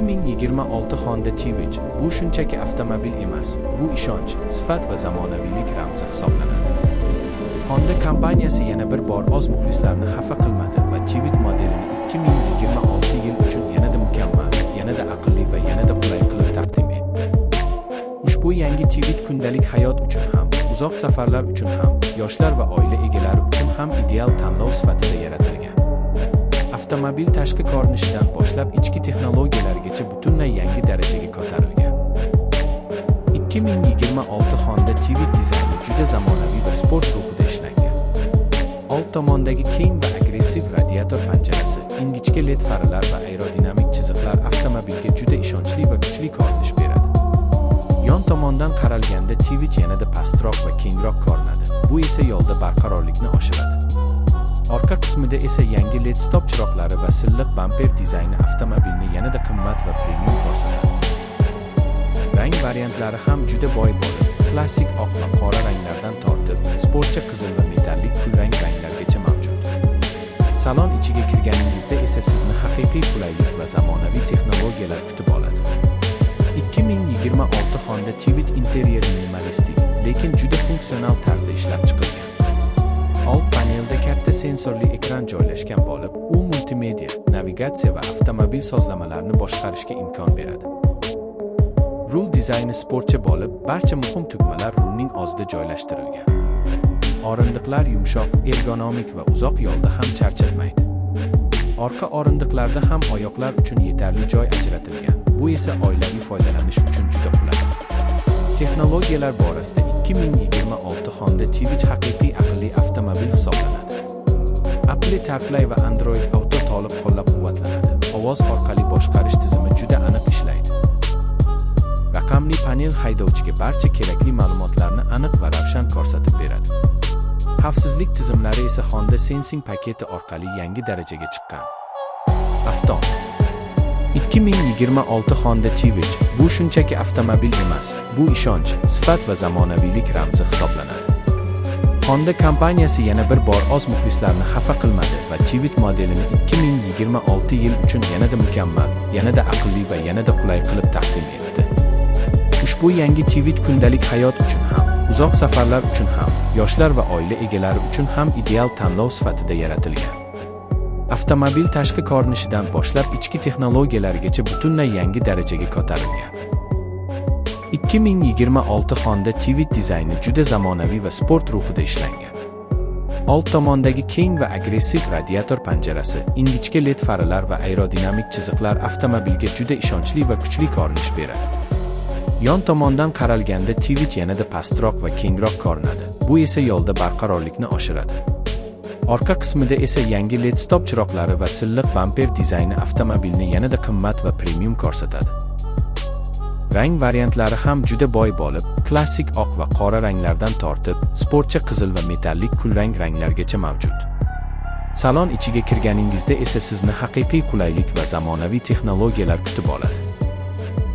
2026 Honda Civic bu shunchaki avtomobil emas, bu ishonch, sifat va zamonaviylik ramzi hisoblanadi. Honda kompaniyasi yana bir bor o'z muxlislarini xafa qilmadi va Civic modelini 2026 yil uchun yanada mukammal, yanada aqlli va yanada qulay qilib taqdim etdi. Ushbu yangi Civic kundalik hayot uchun ham, uzoq safarlar uchun ham, yoshlar va oila egalari uchun ham ideal tanlov sifatida yaratilgan. Avtomobil tashqi ko'rinishidan boshlab ichki texnologiyalarigacha butunlay yangi darajaga ko'tarilgan. 2026 Honda Civic dizayni juda zamonaviy va sport ruhida ishlangan. Old tomondagi keng va agressiv radiator panjarasi, ingichka LED farlar va aerodinamik chiziqlar avtomobilga juda ishonchli va kuchli ko'rinish beradi. Yon tomondan qaralganda Civic yanada pastroq va kengroq ko'rinadi. Bu esa yo'lda barqarorlikni oshiradi. Orqa qismida esa yangi LED stop chiroqlari va silliq bamper dizayni avtomobilni yanada qimmat va premium ko'rsatadi. Rang variantlari ham juda boy bo'lib, klassik oq va qora ranglardan tortib, sportcha qizil va metallik kulrang ranglargacha mavjud. Salon ichiga kirganingizda esa sizni haqiqiy qulaylik va zamonaviy texnologiyalar kutib oladi. 2026 Honda Civic interyeri minimalistik, lekin juda funksional tarzda ishlab chiqilgan. Old panelda katta sensorli ekran joylashgan bo'lib, u multimedia, navigatsiya va avtomobil sozlamalarni boshqarishga imkon beradi. Rul dizayni sportcha bo'lib, barcha muhim tugmalar rulning ostida joylashtirilgan. O'rindiqlar yumshoq, ergonomik va uzoq yo'lda ham charchatmaydi. Orqa o'rindiqlarda ham oyoqlar uchun yetarli joy ajratilgan. Bu esa oilaviy foydalanish uchun juda qulay. Texnologiyalar borasida 2026 Honda Civic haqiqiy aqlli avtomobil hisoblanadi. Apple CarPlay va Android Auto to'liq qo'llab-quvvatlanadi. Ovoz orqali boshqarish tizimi juda aniq ishlaydi. Raqamli panel haydovchiga barcha kerakli ma'lumotlarni aniq va ravshan ko'rsatib beradi. Xavfsizlik tizimlari esa Honda Sensing paketi orqali yangi darajaga chiqqan. Avtom 2026 Honda Civic bu shunchaki avtomobil emas, bu ishonch, sifat va zamonaviylik ramzi hisoblanadi. Honda kompaniyasi yana bir bor o'z muxlislarini xafa qilmadi va Civic modelini 2026 yil uchun yanada mukammal, yanada aqlli va yanada qulay qilib taqdim etdi. Ushbu yangi Civic kundalik hayot uchun ham, uzoq safarlar uchun ham, yoshlar va oila egalari uchun ham ideal tanlov sifatida yaratilgan. Avtomobil tashqi ko'rinishidan boshlab ichki texnologiyalarigacha butunlay yangi darajaga ko'tarilgan. 2026 Honda Civic dizayni juda zamonaviy va sport ruhida ishlangan. Old tomondagi keng va agressiv radiator panjarasi, ingichka LED farlar va aerodinamik chiziqlar avtomobilga juda ishonchli va kuchli ko'rinish beradi. Yon tomondan qaralganda Civic yanada pastroq va kengroq ko'rinadi. Bu esa yo'lda barqarorlikni oshiradi. Orqa qismida esa yangi LED stop chiroqlari va silliq bamper dizayni avtomobilni yanada qimmat va premium ko'rsatadi. Rang variantlari ham juda boy bo'lib, klassik oq va qora ranglardan tortib, sportcha qizil va metallik kulrang ranglargacha mavjud. Salon ichiga kirganingizda esa sizni haqiqiy qulaylik va zamonaviy texnologiyalar kutib oladi.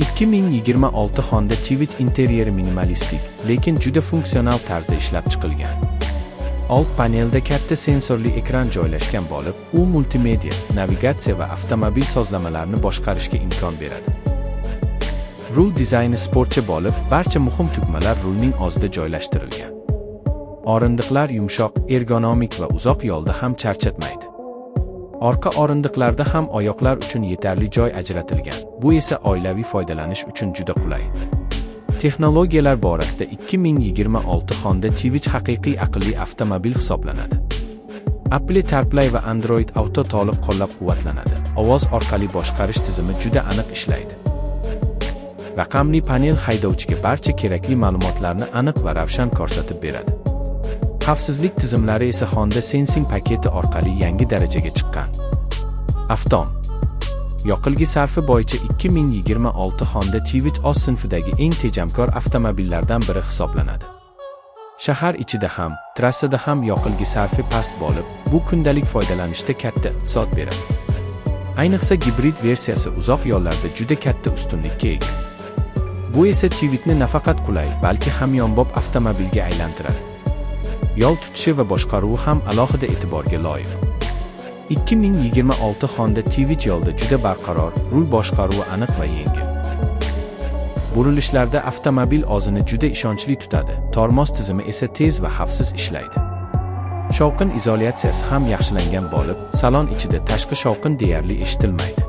2026 Honda Civic interyeri minimalistik, lekin juda funksional tarzda ishlab chiqilgan. Old panelda katta sensorli ekran joylashgan bo'lib, u multimedia, navigatsiya va avtomobil sozlamalarni boshqarishga imkon beradi. Rul dizayni sportcha bo'lib, barcha muhim tugmalar rulning ostida joylashtirilgan. O'rindiqlar yumshoq, ergonomik va uzoq yo'lda ham charchatmaydi. Orqa o'rindiqlarda ham oyoqlar uchun yetarli joy ajratilgan. Bu esa oilaviy foydalanish uchun juda qulay. Texnologiyalar borasida 2026 Honda Civic haqiqiy aqlli avtomobil hisoblanadi. Apple CarPlay va Android Auto to'liq qo'llab-quvvatlanadi. Ovoz orqali boshqarish tizimi juda aniq ishlaydi. Raqamli panel haydovchiga barcha kerakli ma'lumotlarni aniq va ravshan ko'rsatib beradi. Xavfsizlik tizimlari esa Honda Sensing paketi orqali yangi darajaga chiqqan. Avtom yoqilgi sarfi bo'yicha 2026 Honda Civic o'z sinfidagi eng tejamkor avtomobillardan biri hisoblanadi. Shahar ichida ham, trassada ham yoqilgi sarfi past bo'lib, bu kundalik foydalanishda katta iqtisod beradi. Ayniqsa gibrid versiyasi uzoq yo'llarda juda katta ustunlikka ega. Bu esa Civicni nafaqat qulay, balki hamyonbop avtomobilga aylantiradi. Yo'l tutishi va boshqaruvi ham alohida e'tiborga loyiq. 2026 Honda Civic yo'lda juda barqaror, rul boshqaruvi aniq va yengil. Burilishlarda avtomobil o'zini juda ishonchli tutadi, tormoz tizimi esa tez va xavfsiz ishlaydi. Shovqin izolyatsiyasi ham yaxshilangan bo'lib, salon ichida tashqi shovqin deyarli eshitilmaydi.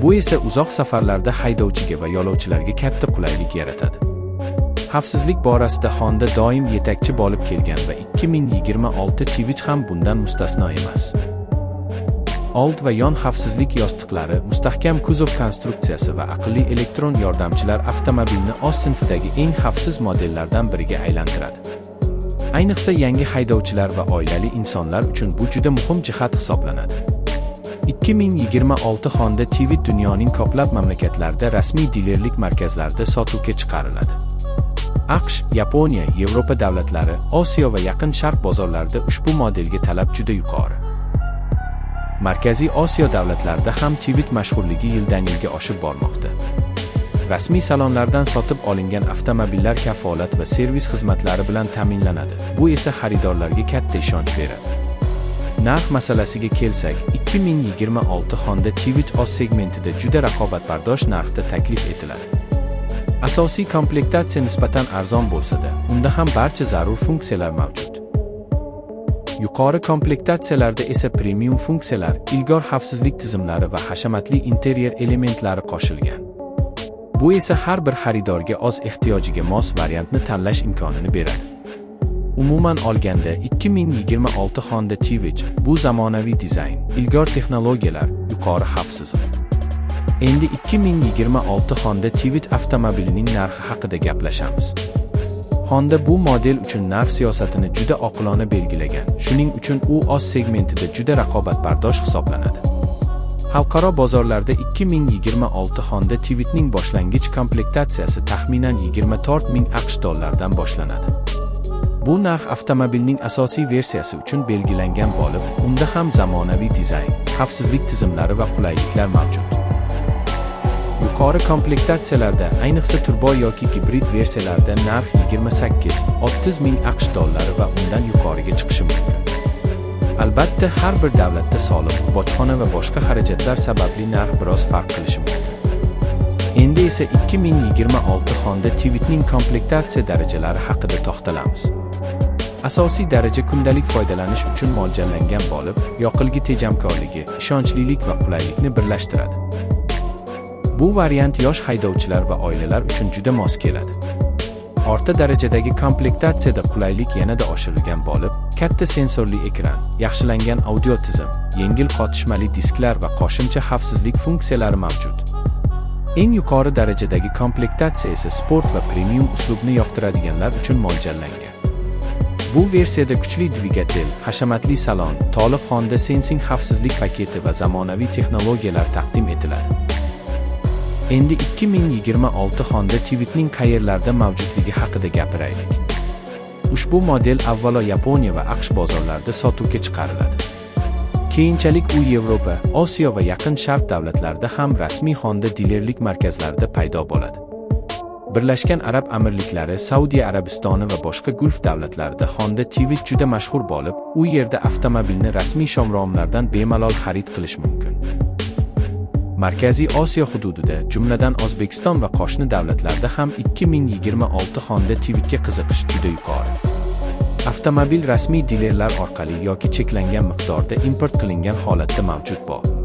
Bu esa uzoq safarlarda haydovchiga va yo'lovchilarga katta qulaylik yaratadi. Xavfsizlik borasida Honda doim yetakchi bo'lib kelgan va 2026 Civic ham bundan mustasno emas. Old va yon xavfsizlik yostiqlari, mustahkam kuzov konstruksiyasi va aqlli elektron yordamchilar avtomobilni o'z sinfidagi eng xavfsiz modellardan biriga aylantiradi. Ayniqsa yangi haydovchilar va oilali insonlar uchun bu juda muhim jihat hisoblanadi. 2026 Honda Civic dunyoning ko'plab mamlakatlarida rasmiy dilerlik markazlarida sotuvga chiqariladi. AQSh, Yaponiya, Yevropa davlatlari, Osiyo va Yaqin Sharq bozorlarida ushbu modelga talab juda yuqori. Markaziy Osiyo davlatlarida ham Civic mashhurligi yildan-yilga oshib bormoqda. Rasmiy salonlardan sotib olingan avtomobillar kafolat va servis xizmatlari bilan ta'minlanadi. Bu esa xaridorlarga katta ishonch beradi. Narx masalasiga kelsak, 2026 Honda Civic o'z segmentida juda raqobatbardosh narxda taklif etiladi. Asosiy komplektatsiya nisbatan arzon bo'lsa-da, unda ham barcha zarur funksiyalar mavjud. Yuqori komplektatsiyalarda esa premium funksiyalar, ilg'or xavfsizlik tizimlari va hashamatli interyer elementlari qo'shilgan. Bu esa har bir xaridorga o'z ehtiyojiga mos variantni tanlash imkonini beradi. Umuman olganda, 2026 Honda Civic bu zamonaviy dizayn, ilg'or texnologiyalar, yuqori xavfsizlik. Endi 2026 Honda Civic avtomobilining narxi haqida gaplashamiz. Honda bu model uchun narx siyosatini juda oqilona belgilagan. Shuning uchun u o'z segmentida juda raqobatbardosh hisoblanadi. Xalqaro bozorlarda 2026 Honda Civicning boshlang'ich komplektatsiyasi taxminan 24 ming AQSh dollaridan boshlanadi. Bu narx avtomobilning asosiy versiyasi uchun belgilangan bo'lib, unda ham zamonaviy dizayn, xavfsizlik tizimlari va qulayliklar mavjud. Yuqori komplektatsiyalarda, ayniqsa turbo yoki gibrid versiyalarda narx 28-30 ming AQSh dollari va undan yuqoriga chiqishi mumkin. Albatta, har bir davlatda soliq, bojxona va boshqa xarajatlar sababli narx biroz farq qilishi mumkin. Endi esa 2026 Honda Civicning komplektatsiya darajalari haqida to'xtalamiz. Asosiy daraja kundalik foydalanish uchun mo'ljallangan bo'lib, yoqilg'i tejamkorligi, ishonchlilik va qulaylikni birlashtiradi. Bu variant yosh haydovchilar va oilalar uchun juda mos keladi. O'rta darajadagi komplektatsiyada qulaylik yanada oshirilgan bo'lib, katta sensorli ekran, yaxshilangan audio tizim, yengil qotishmali disklar va qo'shimcha xavfsizlik funksiyalari mavjud. Eng yuqori darajadagi komplektatsiya esa sport va premium uslubni yoqtiradiganlar uchun mo'ljallangan. Bu versiyada kuchli dvigatel, hashamatli salon, to'liq Honda Sensing xavfsizlik paketi va zamonaviy texnologiyalar taqdim etiladi. Endi 2026 Honda Civicning qayerlarda mavjudligi haqida gapiraylik. Ushbu model avvalo Yaponiya va AQSh bozorlarida sotuvga chiqariladi. Keyinchalik u Yevropa, Osiyo va Yaqin Sharq davlatlarida ham rasmiy Honda dilerlik markazlarida paydo bo'ladi. Birlashgan Arab Amirliklari, Saudiya Arabistoni va boshqa Gulf davlatlarida Honda Civic juda mashhur bo'lib, u yerda avtomobilni rasmiy showroomlardan bemalol xarid qilish mumkin. Markaziy Osiyo hududida, jumladan O'zbekiston va qo'shni davlatlarda ham 2026 Honda Civicga qiziqish juda yuqori. Avtomobil rasmiy dilerlar orqali yoki cheklangan miqdorda import qilingan holatda mavjud bo'ladi.